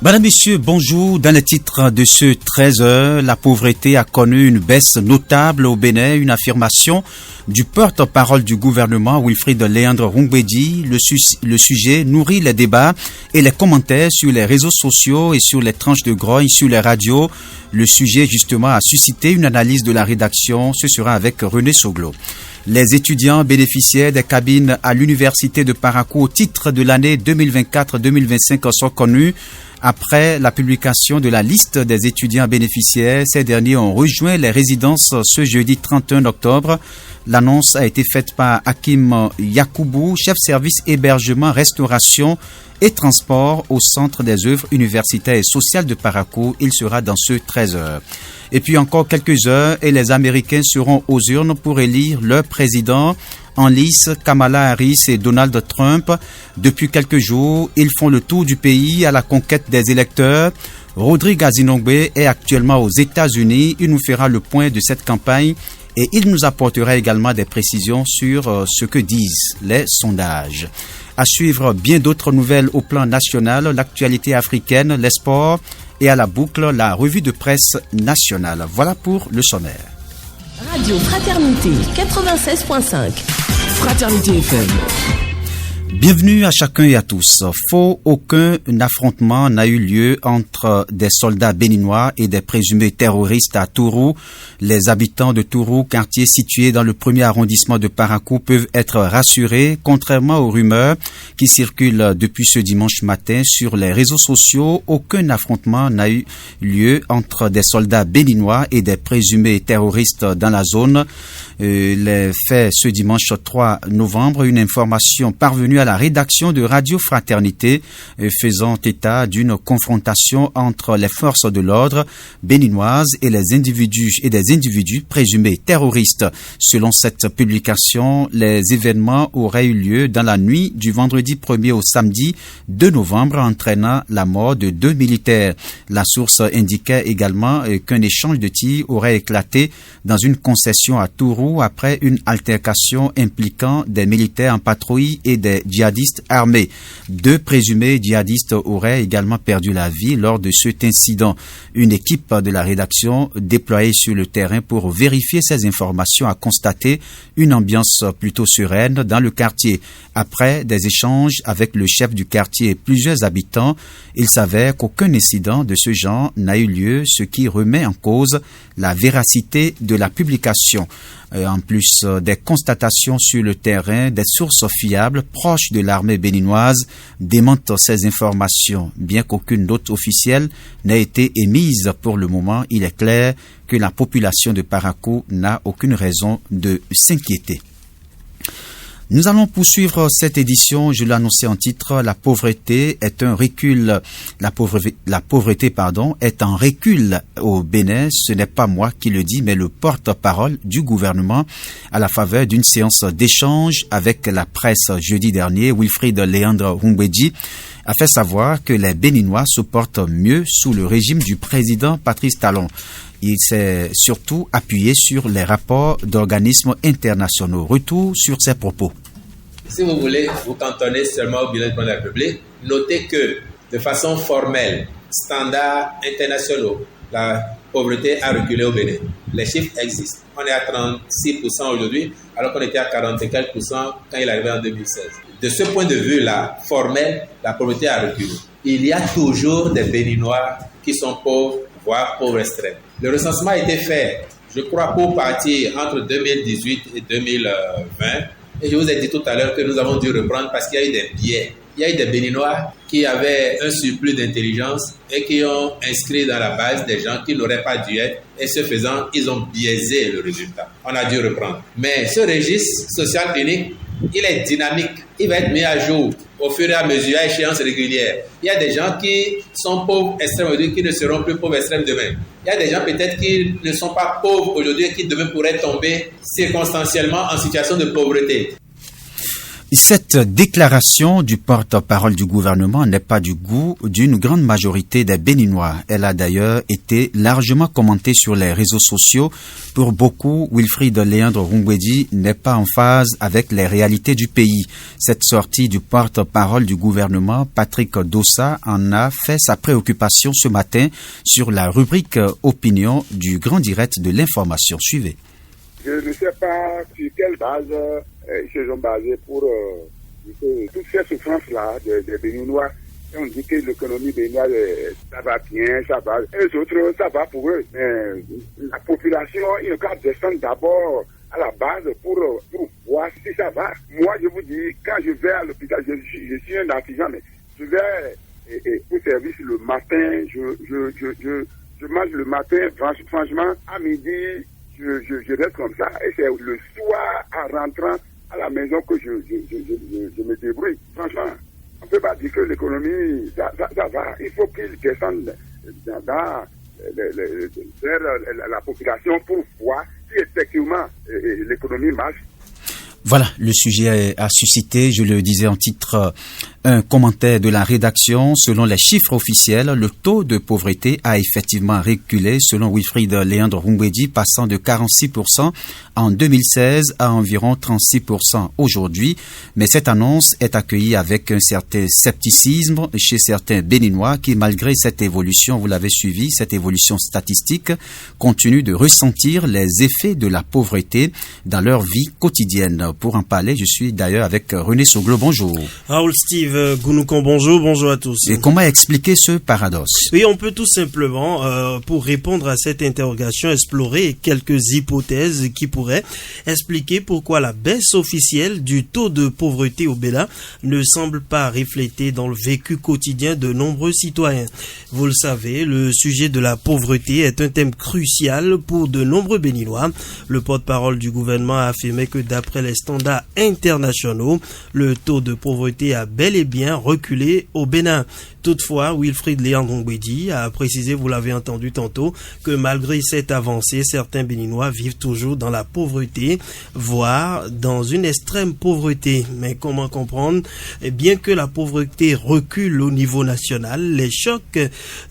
Madame, Messieurs, bonjour. Dans les titres de ce 13h, la pauvreté a connu une baisse notable au Bénin, une affirmation du porte-parole du gouvernement, Wilfrid Léandre Roumbédi. Le sujet nourrit les débats et les commentaires sur les réseaux sociaux et sur les tranches de grogne, sur les radios. Le sujet, justement, a suscité une analyse de la rédaction. Ce sera avec René Soglo. Les étudiants bénéficiaires des cabines à l'université de Parakou au titre de l'année 2024-2025 sont connus. Après la publication de la liste des étudiants bénéficiaires, ces derniers ont rejoint les résidences ce jeudi 31 octobre. L'annonce a été faite par Hakim Yakoubou, chef service hébergement, restauration et transport au Centre des œuvres universitaires et sociales de Parakou. Il sera dans ce 13h. Et puis encore quelques heures et les Américains seront aux urnes pour élire leur président. En lice, Kamala Harris et Donald Trump. Depuis quelques jours, ils font le tour du pays à la conquête des électeurs. Rodrigue Azinongbe est actuellement aux États-Unis. Il nous fera le point de cette campagne et il nous apportera également des précisions sur ce que disent les sondages. À suivre bien d'autres nouvelles au plan national, l'actualité africaine, les sports et à la boucle, la revue de presse nationale. Voilà pour le sommaire. Radio Fraternité 96.5. Fraternité FM. Bienvenue à chacun et à tous. Faux, aucun affrontement n'a eu lieu entre des soldats béninois et des présumés terroristes à Tourou. Les habitants de Tourou, quartier situé dans le premier arrondissement de Parakou, peuvent être rassurés, contrairement aux rumeurs qui circulent depuis ce dimanche matin sur les réseaux sociaux. Aucun affrontement n'a eu lieu entre des soldats béninois et des présumés terroristes dans la zone. Les faits ce dimanche 3 novembre, une information parvenue à la rédaction de Radio Fraternité faisant état d'une confrontation entre les forces de l'ordre béninoises et des individus présumés terroristes. Selon cette publication, les événements auraient eu lieu dans la nuit du vendredi 1er au samedi 2 novembre, entraînant la mort de 2 militaires. La source indiquait également qu'un échange de tirs aurait éclaté dans une concession à Tourou après une altercation impliquant des militaires en patrouille et des djihadistes armés. 2 présumés djihadistes auraient également perdu la vie lors de cet incident. Une équipe de la rédaction déployée sur le terrain pour vérifier ces informations a constaté une ambiance plutôt sereine dans le quartier. Après des échanges avec le chef du quartier et plusieurs habitants, il s'avère qu'aucun incident de ce genre n'a eu lieu, ce qui remet en cause la véracité de la publication. En plus des constatations sur le terrain, des sources fiables proches de l'armée béninoise démentent ces informations. Bien qu'aucune note officielle n'ait été émise pour le moment, il est clair que la population de Parakou n'a aucune raison de s'inquiéter. Nous allons poursuivre cette édition. Je l'ai annoncé en titre, la pauvreté est un recul. La pauvreté, est en recul au Bénin. Ce n'est pas moi qui le dis, mais le porte-parole du gouvernement à la faveur d'une séance d'échange avec la presse jeudi dernier. Wilfrid Léandre Roumbédi a fait savoir que les Béninois se portent mieux sous le régime du président Patrice Talon. Il s'est surtout appuyé sur les rapports d'organismes internationaux. Retour sur ses propos. Si vous voulez vous cantonner seulement au bilan de la République, notez que de façon formelle, standards internationaux, la pauvreté a reculé au Bénin. Les chiffres existent. On est à 36% aujourd'hui, alors qu'on était à 40 et quelques % quand il arrivait en 2016. De ce point de vue-là, formel, la pauvreté a reculé. Il y a toujours des Béninois qui sont pauvres, voire pauvres extrêmes. Le recensement a été fait, je crois, pour partir entre 2018 et 2020. Et je vous ai dit tout à l'heure que nous avons dû reprendre parce qu'il y a eu des biais. Il y a eu des Béninois qui avaient un surplus d'intelligence et qui ont inscrit dans la base des gens qui n'auraient pas dû être. Et ce faisant, ils ont biaisé le résultat. On a dû reprendre. Mais ce registre social clinique, il est dynamique. Il va être mis à jour au fur et à mesure, à échéance régulière. Il y a des gens qui sont pauvres extrêmes aujourd'hui qui ne seront plus pauvres extrêmes demain. Il y a des gens peut-être qui ne sont pas pauvres aujourd'hui et qui demain pourraient tomber circonstanciellement en situation de pauvreté. Cette déclaration du porte-parole du gouvernement n'est pas du goût d'une grande majorité des Béninois. Elle a d'ailleurs été largement commentée sur les réseaux sociaux. Pour beaucoup, Wilfried Léandre Rungwedi n'est pas en phase avec les réalités du pays. Cette sortie du porte-parole du gouvernement, Patrick Dossa, en a fait sa préoccupation ce matin sur la rubrique Opinion du Grand Direct de l'information. Suivez. Je ne sais pas sur quelle base ils se sont basés pour toutes ces souffrances-là des Béninois. On dit que l'économie béninoise, ça va bien, ça va. Et les autres, ça va pour eux. Mais la population, il doit descendre d'abord à la base pour voir si ça va. Moi, je vous dis, quand je vais à l'hôpital, je suis un artisan, mais je vais pour service le matin, je mange le matin, franchement, à midi, je reste comme ça. Et c'est le soir, en rentrant à la maison, que je me débrouille. Franchement, on ne peut pas dire que l'économie, ça va. Il faut qu'ils descendent vers la population pour voir si effectivement l'économie marche. Voilà, le sujet a suscité, je le disais en titre, un commentaire de la rédaction. Selon les chiffres officiels, le taux de pauvreté a effectivement reculé, selon Wilfried Léandre Rungwedi, passant de 46% en 2016 à environ 36% aujourd'hui. Mais cette annonce est accueillie avec un certain scepticisme chez certains Béninois qui, malgré cette évolution, vous l'avez suivi, cette évolution statistique, continuent de ressentir les effets de la pauvreté dans leur vie quotidienne. Pour en parler, je suis d'ailleurs avec René Soglo. Bonjour. Raoul Steve Gounoukan, bonjour à tous. Et comment expliquer ce paradoxe? Oui, on peut tout simplement, pour répondre à cette interrogation, explorer quelques hypothèses qui pourraient expliquer pourquoi la baisse officielle du taux de pauvreté au Bénin ne semble pas refléter dans le vécu quotidien de nombreux citoyens. Vous le savez, le sujet de la pauvreté est un thème crucial pour de nombreux Béninois. Le porte-parole du gouvernement a affirmé que d'après les standards internationaux, le taux de pauvreté a bel et bien reculé au Bénin. Toutefois, Wilfried Léandre Rungwedi a précisé, vous l'avez entendu tantôt, que malgré cette avancée, certains Béninois vivent toujours dans la pauvreté, voire dans une extrême pauvreté. Mais comment comprendre? Bien que la pauvreté recule au niveau national, les chocs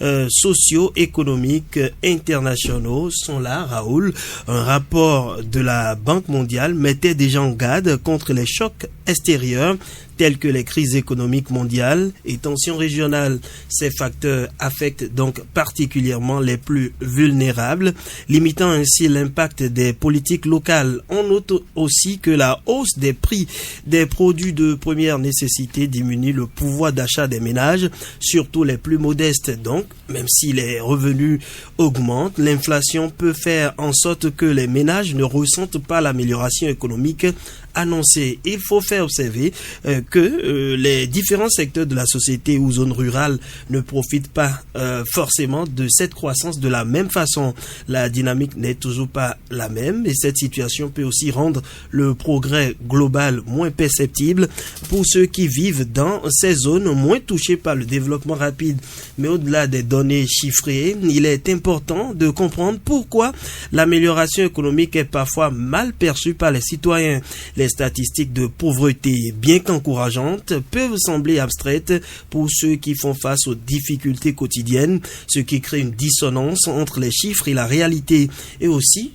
socio-économiques internationaux sont là, Raoul. Un rapport de la Banque mondiale mettait déjà en garde contre les chocs extérieurs tels que les crises économiques mondiales et tensions régionales. Ces facteurs affectent donc particulièrement les plus vulnérables, limitant ainsi l'impact des politiques locales. On note aussi que la hausse des prix des produits de première nécessité diminue le pouvoir d'achat des ménages, surtout les plus modestes. Donc, même si les revenus augmentent, l'inflation peut faire en sorte que les ménages ne ressentent pas l'amélioration économique annoncée. Il faut faire observer que les différents secteurs de la société ou zones rurales ne profitent pas forcément de cette croissance de la même façon. La dynamique n'est toujours pas la même et cette situation peut aussi rendre le progrès global moins perceptible pour ceux qui vivent dans ces zones moins touchées par le développement rapide. Mais au-delà des données chiffrées, il est important de comprendre pourquoi l'amélioration économique est parfois mal perçue par les citoyens. Les statistiques de pauvreté, bien qu'encourageantes, peuvent sembler abstraites pour ceux qui font face aux difficultés quotidiennes, ce qui crée une dissonance entre les chiffres et la réalité. Et aussi,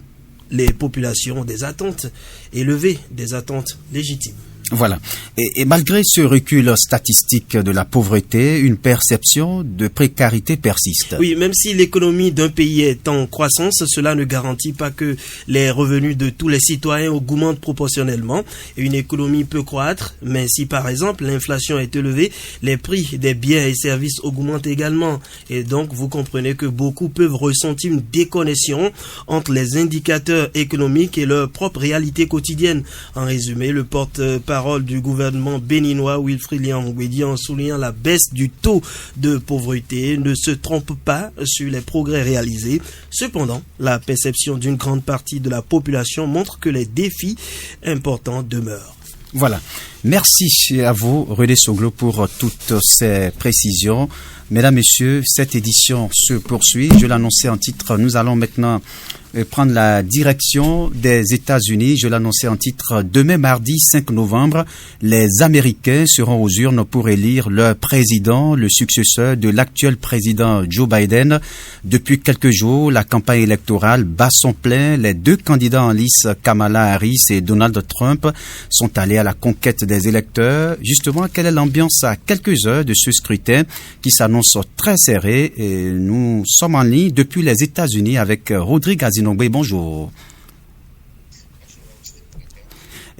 les populations ont des attentes élevées, des attentes légitimes. Voilà. Et malgré ce recul statistique de la pauvreté, une perception de précarité persiste. Oui, même si l'économie d'un pays est en croissance, cela ne garantit pas que les revenus de tous les citoyens augmentent proportionnellement. Et une économie peut croître, mais si par exemple l'inflation est élevée, les prix des biens et services augmentent également. Et donc vous comprenez que beaucoup peuvent ressentir une déconnexion entre les indicateurs économiques et leur propre réalité quotidienne. En résumé, le porte-parole du gouvernement béninois Wilfried Léandre Rungwedi, en soulignant la baisse du taux de pauvreté, ne se trompe pas sur les progrès réalisés. Cependant, la perception d'une grande partie de la population montre que les défis importants demeurent. Voilà. Merci à vous, René Soglo, pour toutes ces précisions. Mesdames, Messieurs, cette édition se poursuit. Je l'annonçais en titre, nous allons maintenant prendre la direction des États-Unis. Je l'annonçais en titre, demain mardi 5 novembre, les Américains seront aux urnes pour élire leur président, le successeur de l'actuel président Joe Biden. Depuis quelques jours, la campagne électorale bat son plein. Les deux candidats en lice, Kamala Harris et Donald Trump, sont allés à la conquête des électeurs. Justement, quelle est l'ambiance à quelques heures de ce scrutin qui s'annonce très serré? Et nous sommes en ligne depuis les États-Unis avec Rodrigue Azinogbe. Bonjour.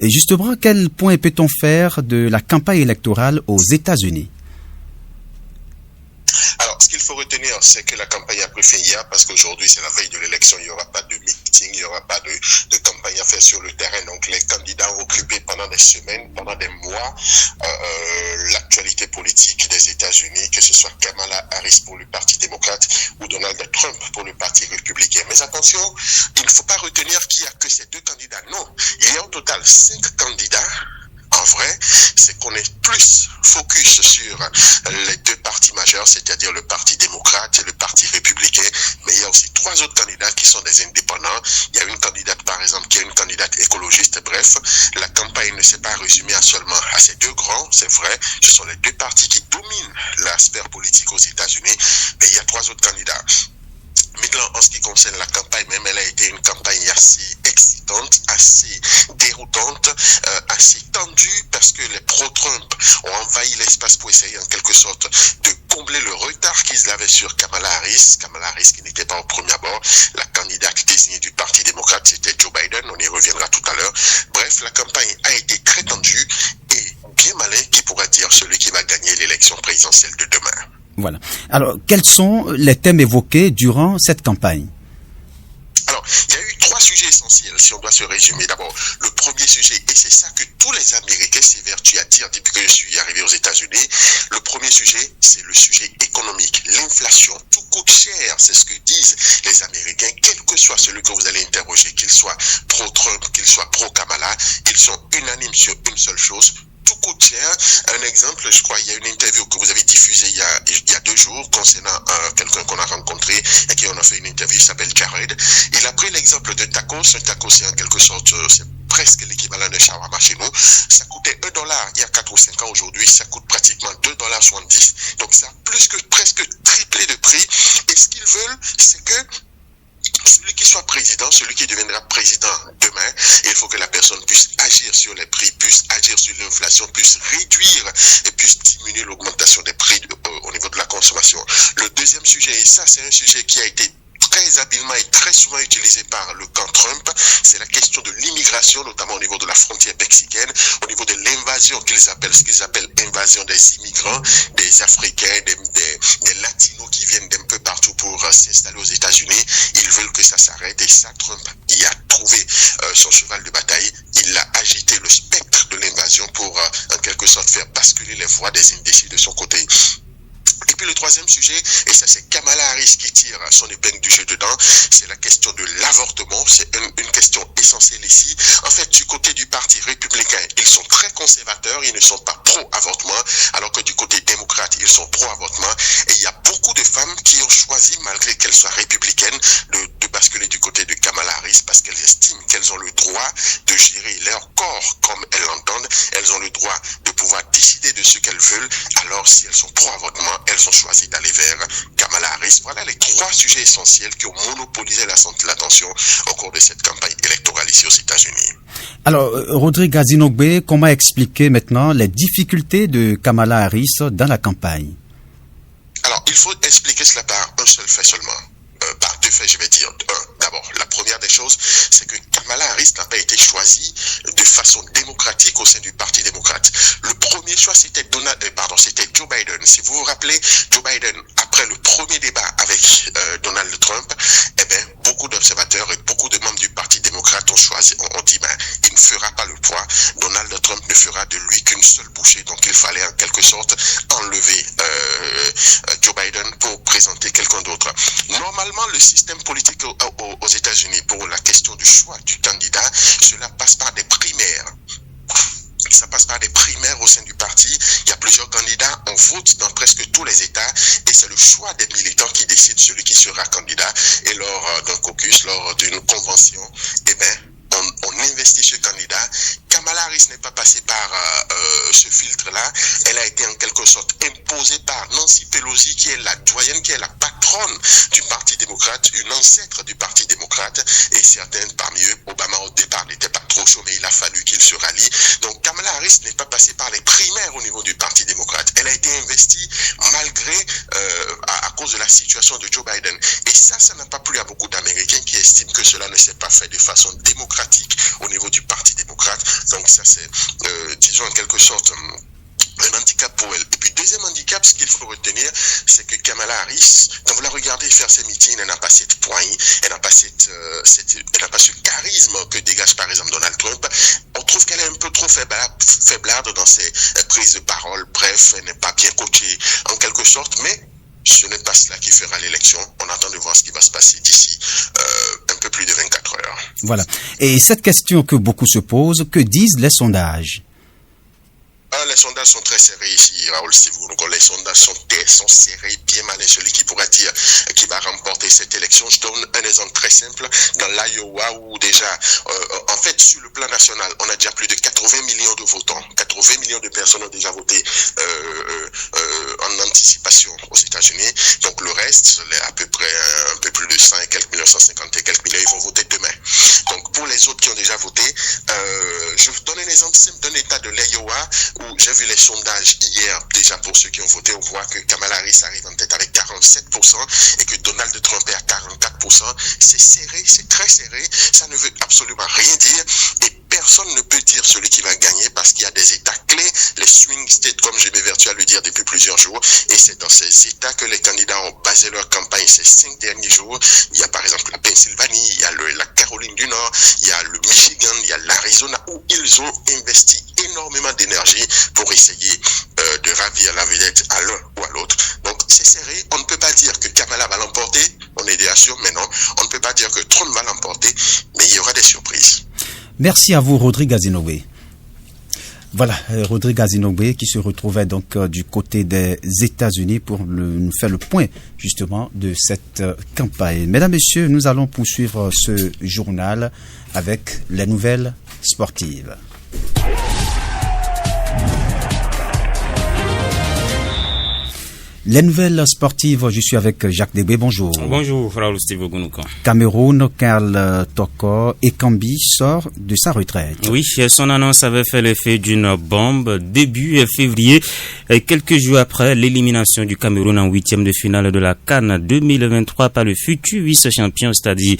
Et justement, quel point peut-on faire de la campagne électorale aux États-Unis? Alors, ce qu'il faut retenir, c'est que la campagne a pris fin hier parce qu'aujourd'hui, c'est la veille de l'élection. Il n'y aura pas de meeting, il n'y aura pas de campagne à faire sur le terrain. Donc, les candidats ont occupé pendant des semaines, pendant des mois, l'actualité politique des États-Unis, que ce soit Kamala Harris pour le Parti démocrate ou Donald Trump pour le Parti républicain. Mais attention, il ne faut pas retenir qu'il n'y a que ces deux candidats. Non, il y a au total 5 candidats. En vrai, c'est qu'on est plus focus sur les deux partis majeurs, c'est-à-dire le Parti démocrate et le Parti républicain. Mais il y a aussi 3 autres candidats qui sont des indépendants. Il y a une candidate, par exemple, qui est une candidate écologiste. Bref, la campagne ne s'est pas résumée seulement à ces deux grands, c'est vrai. Ce sont les deux partis qui dominent la sphère politique aux États-Unis. Mais il y a 3 autres candidats. Maintenant, en ce qui concerne la campagne, même elle a été une campagne assez excitante, assez déroutante, assez tendue, parce que les pro-Trump ont envahi l'espace pour essayer en quelque sorte de combler le retard qu'ils avaient sur Kamala Harris. Kamala Harris qui n'était pas au premier abord. La candidate désignée du Parti démocrate, c'était Joe Biden. On y reviendra tout à l'heure. Bref, la campagne a été très tendue et bien malin qui pourra dire celui qui va gagner l'élection présidentielle de demain. Voilà. Alors, quels sont les thèmes évoqués durant cette campagne? Alors, il y a eu 3 sujets essentiels, si on doit se résumer. D'abord, le premier sujet, et c'est ça que tous les Américains s'évertuent à dire depuis que je suis arrivé aux États-Unis, le premier sujet, c'est le sujet économique. L'inflation, tout coûte cher, c'est ce que disent les Américains, quel que soit celui que vous allez interroger, qu'il soit pro-Trump, qu'il soit pro-Kamala, ils sont unanimes sur une seule chose: tout coûte cher. Un exemple, je crois, il y a une interview que vous avez diffusée il y a 2 jours concernant quelqu'un qu'on a rencontré et qui on a fait une interview, il s'appelle Jared. Il a pris l'exemple de tacos. Un taco, c'est en quelque sorte, c'est presque l'équivalent de shawarma chez nous. Ça coûtait $1 il y a 4 ou 5 ans. Aujourd'hui, ça coûte pratiquement $2.70. Donc ça a plus que presque triplé de prix. Et ce qu'ils veulent, c'est que celui qui soit président, celui qui deviendra président demain, il faut que la personne puisse agir sur les prix, puisse agir sur l'inflation, puisse réduire et puisse diminuer l'augmentation des prix au niveau de la consommation. Le deuxième sujet, et ça c'est un sujet qui a été très habilement et très souvent utilisé par le camp Trump, c'est la question de l'immigration, notamment au niveau de la frontière mexicaine, au niveau de l'invasion ce qu'ils appellent invasion des immigrants, des Africains, des Latinos qui viennent d'un peu partout pour s'installer aux États-Unis. Ils veulent que ça s'arrête et ça, Trump y a trouvé son cheval de bataille. Il a agité le spectre de l'invasion pour en quelque sorte faire basculer les voix des indécis de son côté. Et puis le troisième sujet, et ça c'est Kamala Harris qui tire son épingle du jeu dedans, c'est la question de l'avortement. C'est une question essentielle ici. En fait, du côté du Parti républicain, ils sont très conservateurs, ils ne sont pas pro-avortement, alors que du côté démocrate, ils sont pro-avortement. Et il y a beaucoup de femmes qui ont choisi, malgré qu'elles soient républicaines, de basculer du côté de Kamala Harris parce qu'elles estiment qu'elles ont le droit de gérer leur corps comme elles l'entendent. Elles ont le droit de pouvoir décider de ce qu'elles veulent. Alors, si elles sont pro-avortement, elles ont choisi d'aller vers Kamala Harris. Voilà les 3 sujets essentiels qui ont monopolisé l'attention au cours de cette campagne électorale ici aux États-Unis. Alors, Rodrigue Azinogbe, comment expliquer maintenant les difficultés de Kamala Harris dans la campagne? Alors, il faut expliquer cela par un seul fait seulement. Par 2 faits, je vais dire. D'abord, la première des choses, c'est que Kamala Harris n'a pas été choisie de façon démocratique au sein du Parti démocrate. Le premier choix, c'était Joe Biden. Si vous vous rappelez, Joe Biden, après le premier débat avec Donald Trump, beaucoup d'observateurs et beaucoup de membres du Parti démocrate ont dit, il ne fera pas le poids. Donald Trump ne fera de lui qu'une seule bouchée. Donc, il fallait en quelque sorte enlever Joe Biden pour présenter quelqu'un d'autre. Normalement, le système politique aux États-Unis pour la question du choix du candidat, cela passe par des primaires. Ça passe par des primaires presque tous les États et c'est le choix des militants qui décide celui qui sera candidat. Et lors d'un caucus, lors d'une convention, on investit ce candidat. Kamala Harris n'est pas passée par ce filtre-là. Elle a été en quelque sorte imposée par Nancy Pelosi, qui est la doyenne, qui est la patronne du Parti démocrate, une ancêtre du Parti démocrate. Et certaines parmi eux, Obama au départ n'était pas trop chaud, mais il a fallu qu'il se rallie. Donc Kamala Harris n'est pas passée par les primaires au niveau du Parti démocrate. Elle a été investie malgré, à cause de la situation de Joe Biden. Et ça n'a pas plu à beaucoup d'Américains qui estiment que cela ne s'est pas fait de façon démocratique au niveau du Parti démocrate. Donc ça c'est, disons en quelque sorte, un handicap pour elle. Et puis deuxième handicap, ce qu'il faut retenir, c'est que Kamala Harris, quand vous la regardez faire ses meetings, elle n'a pas cette poigne, elle n'a pas elle n'a pas ce charisme que dégage par exemple Donald Trump. On trouve qu'elle est un peu trop faiblarde dans ses prises de parole. Bref, elle n'est pas bien coachée en quelque sorte, mais ce n'est pas cela qui fera l'élection. On attend de voir ce qui va se passer d'ici un peu plus de 24 heures. Voilà. Et cette question que beaucoup se posent, que disent les sondages? Les sondages sont très serrés ici, Raoul Steve. Donc les sondages sont serrés, bien malins. Celui qui pourra dire qui va remporter cette élection. Je donne un exemple très simple. Dans l'Iowa, où déjà, en fait, sur le plan national, on a déjà plus de 80 millions de votants. 80 millions de personnes ont déjà voté en anticipation aux États-Unis. Donc le reste, à peu près un peu plus de 100 et quelques millions, 150 et quelques millions, ils vont voter demain. Donc pour les autres qui ont déjà voté, je vous donne un exemple simple d'un État de l'Iowa où j'ai vu les sondages hier, déjà pour ceux qui ont voté, on voit que Kamala Harris arrive en tête avec 47% et que Donald Trump est à 44%. C'est serré, c'est très serré, ça ne veut absolument rien dire et personne ne peut dire celui qui va gagner parce qu'il y a des États clés, les swing states comme je m'évertue à le dire depuis plusieurs jours, et c'est dans ces États que les candidats ont basé leur campagne ces 5 derniers jours. Il y a par exemple la Pennsylvanie, il y a la Caroline du Nord, il y a le Michigan, il y a l'Arizona où ils ont investi énormément d'énergie pour essayer de ravir la vedette à l'un ou à l'autre. Donc c'est serré, on ne peut pas dire que Kamala va l'emporter, on est déjà sûr, mais non, on ne peut pas dire que Trump va l'emporter, mais il y aura des surprises. Merci à vous, Rodrigue Azinogbe. Voilà, Rodrigue Azinogbe qui se retrouvait donc du côté des États-Unis pour nous faire le point justement de cette campagne. Mesdames, Messieurs, nous allons poursuivre ce journal avec les nouvelles sportives. Les nouvelles sportives, je suis avec Jacques Debé, bonjour. Bonjour, Raoul Steve Ogunoukan. Cameroun, Karl Toko Ekambi sort de sa retraite. Oui, son annonce avait fait l'effet d'une bombe début février, quelques jours après l'élimination du Cameroun en huitième de finale de la CAN 2023 par le futur vice-champion, c'est-à-dire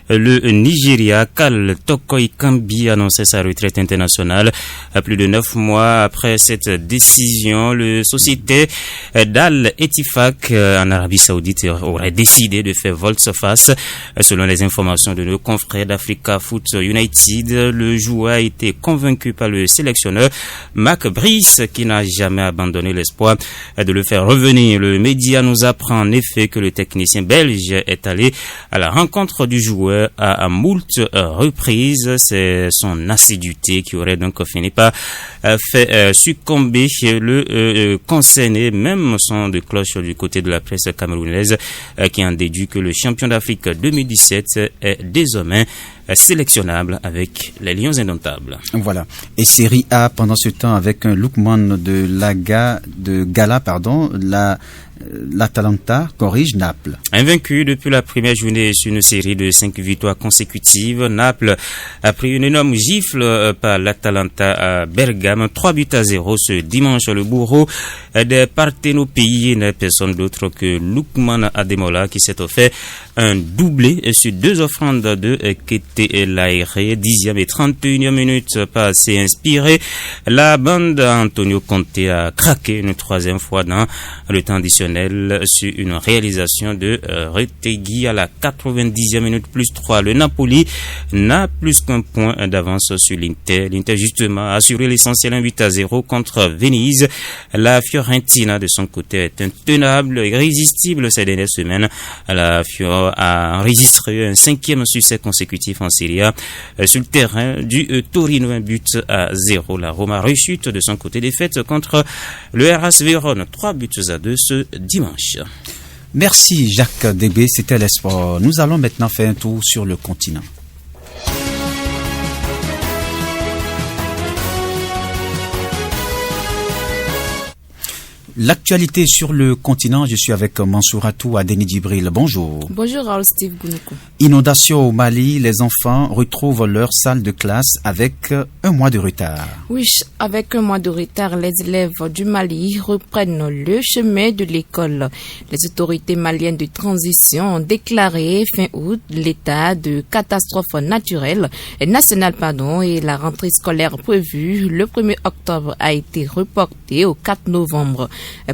le Nigeria. Karl Toko Ekambi annonçait sa retraite internationale. Plus de 9 mois après cette décision, le société d'Al Etifak en Arabie Saoudite aurait décidé de faire volte-face. Selon les informations de nos confrères d'Africa Foot United, le joueur a été convaincu par le sélectionneur Marc Brice qui n'a jamais abandonné l'espoir de le faire revenir. Le média nous apprend en effet que le technicien belge est allé à la rencontre du joueur à moult reprises. C'est son assiduité qui aurait donc fini par faire succomber le concerné, même son de cloche du côté de la presse camerounaise qui en déduit que le champion d'Afrique 2017 est désormais sélectionnable avec les Lions indomptables. Voilà. Et Série A pendant ce temps avec un Lookman de Gala, l'Atalanta corrige Naples. Invaincu depuis la première journée sur une série de 5 victoires consécutives, Naples a pris une énorme gifle par l'Atalanta à Bergame, 3-0 ce dimanche. Le bourreau des Parthénopéis n'est personne d'autre que Lookman Ademola qui s'est offert un doublé sur 2 offrandes de Kété Laéré, 10e et 31e minute, pas assez inspiré. La bande Antonio Conte a craqué une 3e fois dans le temps additionnel sur une réalisation de Retegui à la 90e minute plus 3. Le Napoli n'a plus qu'un point d'avance sur l'Inter. L'Inter justement a assuré l'essentiel 1-8-0 contre Venise. La Fiorentina de son côté est intenable, irrésistible ces dernières semaines. La Fiorentina a enregistré un 5e succès consécutif en en Serie A sur le terrain du Torino, 1-0. La Roma rechute de son côté, défaite contre le Hellas Vérone, 3-2 ce dimanche. Merci Jacques Débé, c'était l'espoir. Nous allons maintenant faire un tour sur le continent. L'actualité sur le continent, je suis avec Mansouratou Adeni Djibril. Bonjour. Bonjour Raoul Steve Gounoukou. Inondation au Mali, les enfants retrouvent leur salle de classe avec un mois de retard. Oui, avec un mois de retard, les élèves du Mali reprennent le chemin de l'école. Les autorités maliennes de transition ont déclaré fin août l'état de catastrophe nationale et la rentrée scolaire prévue le 1er octobre a été reportée au 4 novembre.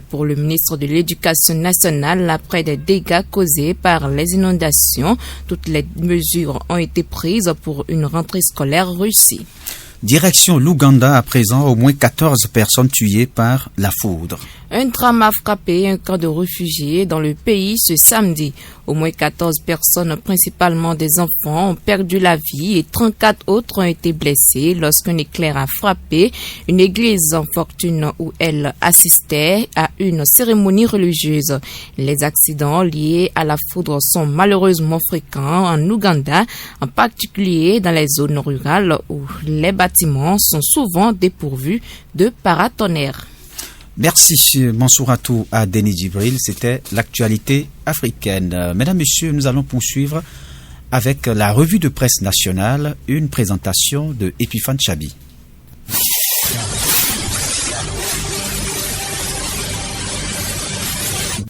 Pour le ministre de l'Éducation nationale, après des dégâts causés par les inondations, toutes les mesures ont été prises pour une rentrée scolaire réussie. Direction l'Ouganda à présent, au moins 14 personnes tuées par la foudre. Un drame a frappé un camp de réfugiés dans le pays ce samedi. Au moins 14 personnes, principalement des enfants, ont perdu la vie et 34 autres ont été blessés lorsqu'un éclair a frappé une église en Fortune où elle assistait à une cérémonie religieuse. Les accidents liés à la foudre sont malheureusement fréquents en Ouganda, en particulier dans les zones rurales où les bâtiments sont souvent dépourvus de paratonnerres. Merci Mansouratou Adeni Djibril, c'était l'actualité africaine. Mesdames, Messieurs, nous allons poursuivre avec la revue de presse nationale, une présentation de Epifan Chabi.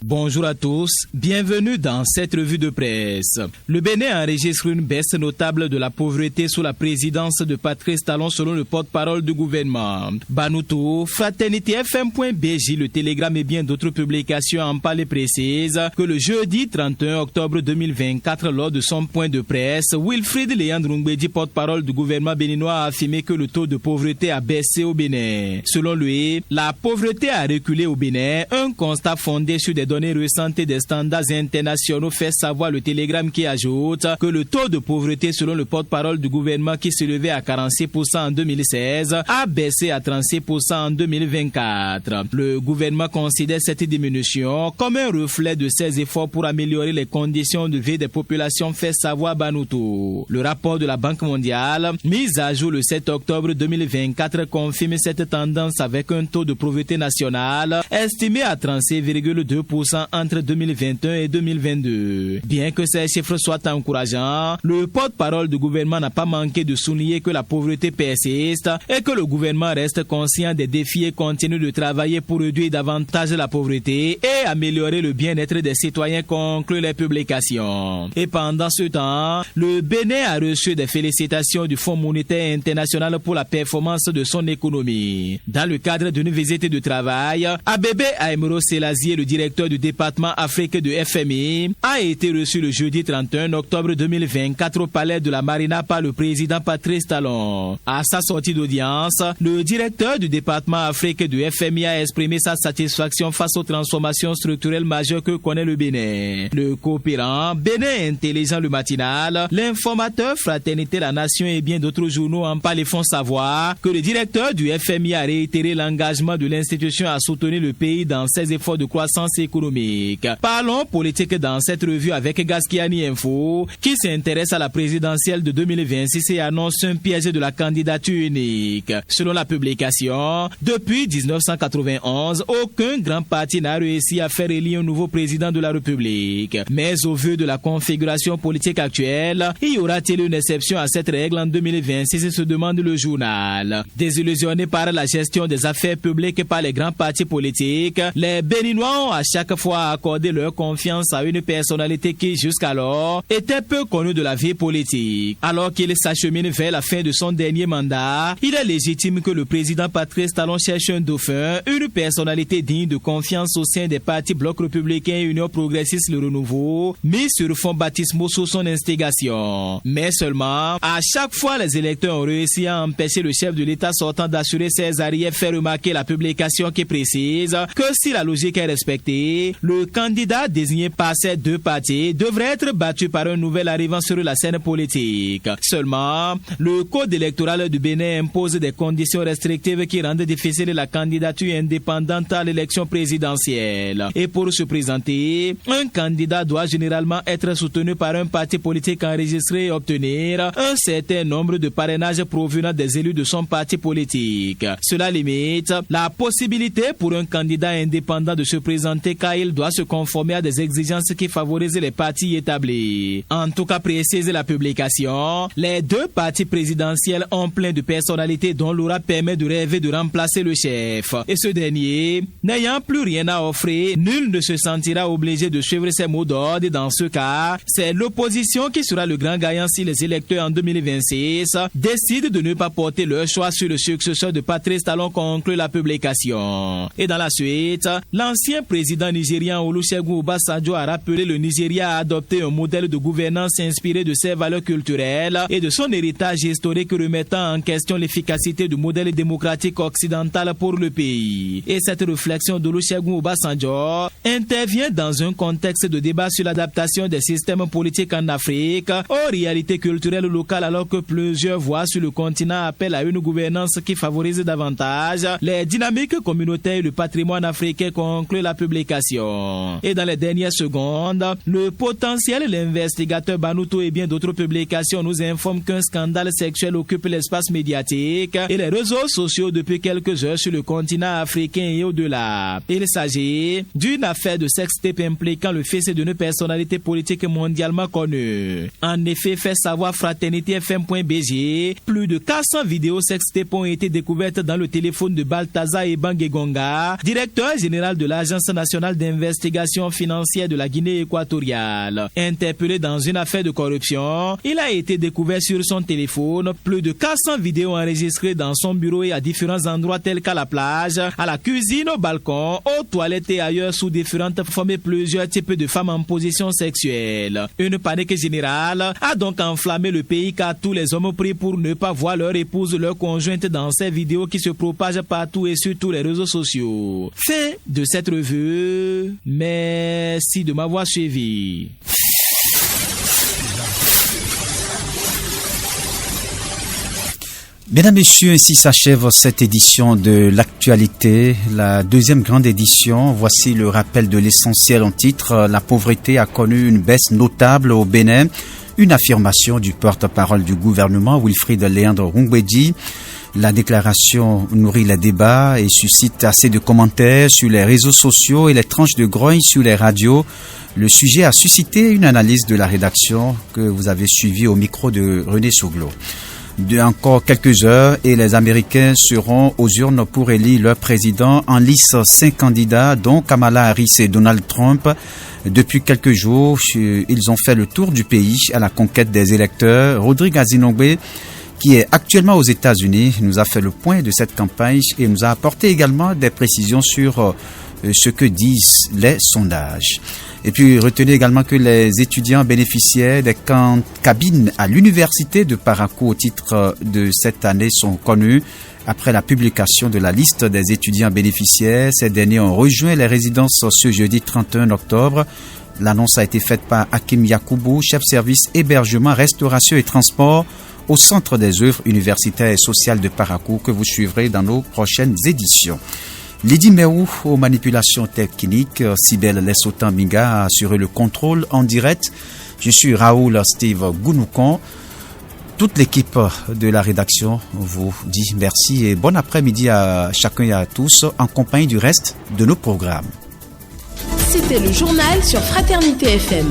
Bonjour à tous, bienvenue dans cette revue de presse. Le Bénin enregistre une baisse notable de la pauvreté sous la présidence de Patrice Talon selon le porte-parole du gouvernement. Banuto, FraternitéFM.bj, le Télégramme et bien d'autres publications en parlent précisent que le jeudi 31 octobre 2024, lors de son point de presse, Wilfried Léandre-Ngbedi, porte-parole du gouvernement béninois, a affirmé que le taux de pauvreté a baissé au Bénin. Selon lui, la pauvreté a reculé au Bénin, un constat fondé sur des données récentes des standards internationaux, fait savoir le Télégramme qui ajoute que le taux de pauvreté selon le porte-parole du gouvernement qui s'élevait à 46% en 2016 a baissé à 36% en 2024. Le gouvernement considère cette diminution comme un reflet de ses efforts pour améliorer les conditions de vie des populations, fait savoir Banuto. Le rapport de la Banque mondiale, mis à jour le 7 octobre 2024, confirme cette tendance avec un taux de pauvreté nationale estimé à 36,2% entre 2021 et 2022. Bien que ces chiffres soient encourageants, le porte-parole du gouvernement n'a pas manqué de souligner que la pauvreté persiste et que le gouvernement reste conscient des défis et continue de travailler pour réduire davantage la pauvreté et améliorer le bien-être des citoyens, conclut les publications. Et pendant ce temps, le Bénin a reçu des félicitations du Fonds monétaire international pour la performance de son économie. Dans le cadre d'une visite de travail, Abebe Aimero Selassie, le directeur du département Afrique de FMI, a été reçu le jeudi 31 octobre 2024 au palais de la Marina par le président Patrice Talon. À sa sortie d'audience, le directeur du département Afrique de FMI a exprimé sa satisfaction face aux transformations structurelles majeures que connaît le Bénin. Le coopérant Bénin Intelligent, le matinal, l'informateur Fraternité la Nation et bien d'autres journaux en parlent et font savoir que le directeur du FMI a réitéré l'engagement de l'institution à soutenir le pays dans ses efforts de croissance économique. Parlons politique dans cette revue avec Gaskiani Info, qui s'intéresse à la présidentielle de 2026 et annonce un piège de la candidature unique. Selon la publication, depuis 1991, aucun grand parti n'a réussi à faire élire un nouveau président de la République. Mais au vu de la configuration politique actuelle, y aura-t-il une exception à cette règle en 2026, se demande le journal. Désillusionnés par la gestion des affaires publiques par les grands partis politiques, les Béninois ont à chaque fois accordé leur confiance à une personnalité qui, jusqu'alors, était peu connue de la vie politique. Alors qu'il s'achemine vers la fin de son dernier mandat, il est légitime que le président Patrice Talon cherche un dauphin, une personnalité digne de confiance au sein des partis Bloc républicain et Union progressiste Le Renouveau, mis sur fond baptismaux sous son instigation. Mais seulement, à chaque fois, les électeurs ont réussi à empêcher le chef de l'État sortant d'assurer ses arrières, fait remarquer la publication qui précise que si la logique est respectée, année, le candidat désigné par ces deux partis devrait être battu par un nouvel arrivant sur la scène politique. Seulement, le code électoral du Bénin impose des conditions restrictives qui rendent difficile la candidature indépendante à l'élection présidentielle. Et pour se présenter, un candidat doit généralement être soutenu par un parti politique enregistré et obtenir un certain nombre de parrainages provenant des élus de son parti politique. Cela limite la possibilité pour un candidat indépendant de se présenter car il doit se conformer à des exigences qui favorisent les partis établis. En tout cas, précise la publication, les deux partis présidentiels ont plein de personnalités dont l'aura permet de rêver de remplacer le chef. Et ce dernier, n'ayant plus rien à offrir, nul ne se sentira obligé de suivre ses mots d'ordre. Dans ce cas, c'est l'opposition qui sera le grand gagnant si les électeurs en 2026 décident de ne pas porter leur choix sur le successeur de Patrice Talon, conclut la publication. Et dans la suite, l'ancien président nigérian Olusegun Obasanjo a rappelé le Nigeria a adopté un modèle de gouvernance inspiré de ses valeurs culturelles et de son héritage historique, remettant en question l'efficacité du modèle démocratique occidental pour le pays. Et cette réflexion d'Olusegun Obasanjo intervient dans un contexte de débat sur l'adaptation des systèmes politiques en Afrique aux réalités culturelles locales, alors que plusieurs voix sur le continent appellent à une gouvernance qui favorise davantage les dynamiques communautaires et le patrimoine africain, conclut la publication. Et dans les dernières secondes, le potentiel, l'investigateur Banuto et bien d'autres publications nous informent qu'un scandale sexuel occupe l'espace médiatique et les réseaux sociaux depuis quelques heures sur le continent africain et au-delà. Il s'agit d'une affaire de sextape impliquant le fils d'une personnalité politique mondialement connue. En effet, fait savoir FraternitéFM.bg, plus de 400 vidéos sextape ont été découvertes dans le téléphone de Balthazar Ebangegonga, directeur général de l'Agence nationale d'investigation financière de la Guinée équatoriale. Interpellé dans une affaire de corruption, il a été découvert sur son téléphone plus de 400 vidéos enregistrées dans son bureau et à différents endroits tels qu'à la plage, à la cuisine, au balcon, aux toilettes et ailleurs sous différentes formes et plusieurs types de femmes en position sexuelle. Une panique générale a donc enflammé le pays car tous les hommes prient pour ne pas voir leur épouse, leur conjointe dans ces vidéos qui se propagent partout et sur tous les réseaux sociaux. Fin de cette revue. Merci de m'avoir suivi. Mesdames, Messieurs, ainsi s'achève cette édition de l'actualité, la deuxième grande édition. Voici le rappel de l'essentiel en titre. La pauvreté a connu une baisse notable au Bénin. Une affirmation du porte-parole du gouvernement, Wilfried Léandre Rungwedi. La déclaration nourrit les débats et suscite assez de commentaires sur les réseaux sociaux et les tranches de grogne sur les radios. Le sujet a suscité une analyse de la rédaction que vous avez suivie au micro de René Souglo. De encore quelques heures et les Américains seront aux urnes pour élire leur président. En lice 5 candidats, dont Kamala Harris et Donald Trump. Depuis quelques jours, ils ont fait le tour du pays à la conquête des électeurs. Rodrigue Azinongbe, qui est actuellement aux États-Unis, nous a fait le point de cette campagne et nous a apporté également des précisions sur ce que disent les sondages. Et puis, retenez également que les étudiants bénéficiaires des cabines à l'université de Parakou au titre de cette année sont connus. Après la publication de la liste des étudiants bénéficiaires, ces derniers ont rejoint les résidences ce jeudi 31 octobre. L'annonce a été faite par Hakim Yakoubou, chef service hébergement, restauration et transport au Centre des œuvres universitaires et sociales de Parakou, que vous suivrez dans nos prochaines éditions. Lydie Meou aux manipulations techniques, Sibel Lessotan Minga a assuré le contrôle en direct. Je suis Raoul Steve Gounoukon. Toute l'équipe de la rédaction vous dit merci et bon après-midi à chacun et à tous en compagnie du reste de nos programmes. C'était le journal sur Fraternité FM.